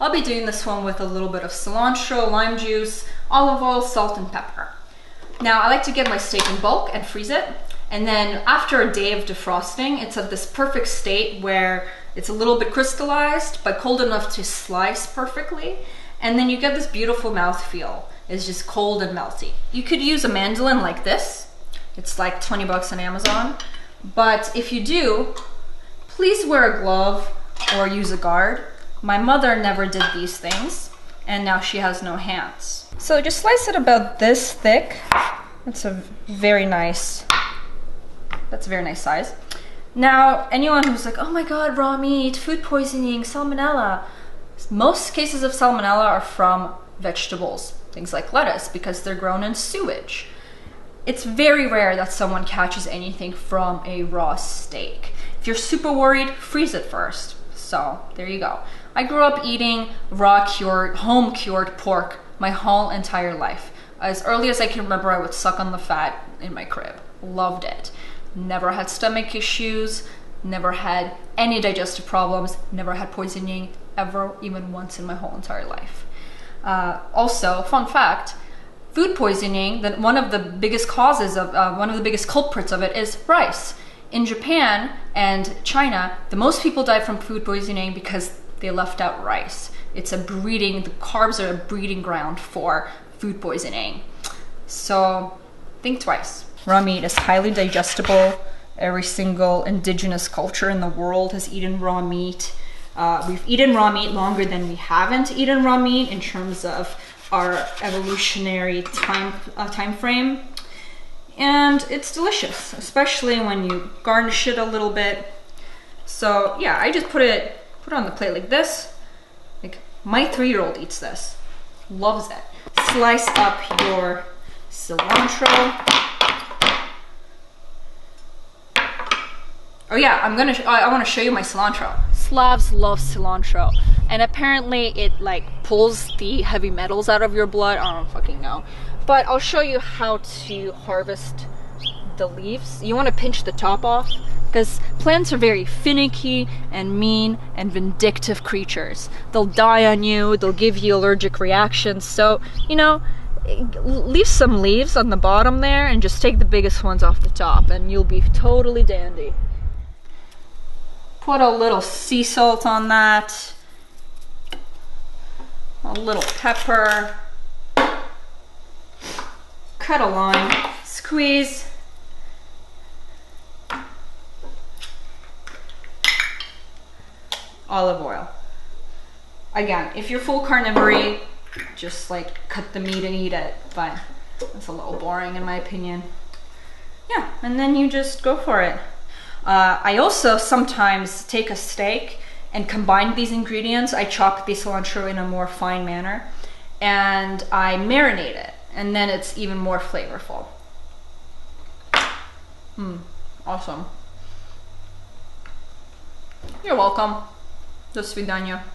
I'll be doing this one with a little bit of cilantro, lime juice, olive oil, salt, and pepper. Now, I like to get my steak in bulk and freeze it. And then after a day of defrosting, it's at this perfect state where it's a little bit crystallized, but cold enough to slice perfectly. And then you get this beautiful mouthfeel. It's just cold and melty. You could use a mandolin like this. It's like 20 bucks on Amazon. But if you do, please wear a glove or use a guard. My mother never did these things, and now she has no hands. So just slice it about this thick. That's a very nice size. Now, anyone who's like, oh my god, raw meat, food poisoning, salmonella. Most cases of salmonella are from vegetables, things like lettuce, because they're grown in sewage. It's very rare that someone catches anything from a raw steak. If you're super worried, freeze it first. So there you go. I grew up eating raw cured, home cured pork my whole entire life. As early as I can remember, I would suck on the fat in my crib. Loved it. Never had stomach issues, never had any digestive problems, never had poisoning ever, even once in my whole entire life. Also, fun fact, food poisoning, one of the biggest causes of, one of the biggest culprits of it is rice. In Japan and China, the most people die from food poisoning because they left out rice. The carbs are a breeding ground for food poisoning. So think twice. Raw meat is highly digestible. Every single indigenous culture in the world has eaten raw meat. We've eaten raw meat longer than we haven't eaten raw meat in terms of our evolutionary time frame. And it's delicious, especially when you garnish it a little bit. So yeah, I just put it on the plate like this. Like my 3-year-old eats this, loves it. Slice up your cilantro. Oh yeah, I want to show you my cilantro. Slavs love cilantro, and apparently it like pulls the heavy metals out of your blood. I don't fucking know, but I'll show you how to harvest the leaves. You want to pinch the top off because plants are very finicky and mean and vindictive creatures. They'll die on you, they'll give you allergic reactions, so you know, leave some leaves on the bottom there and just take the biggest ones off the top and you'll be totally dandy. Put a little sea salt on that, a little pepper, cut a lime, squeeze, olive oil. Again, if you're full carnivory, just like cut the meat and eat it, but that's a little boring in my opinion. Yeah, and then you just go for it. I also sometimes take a steak and combine these ingredients. I chop the cilantro in a more fine manner and I marinate it, and then it's even more flavorful. Awesome. You're welcome. Do svidaniya.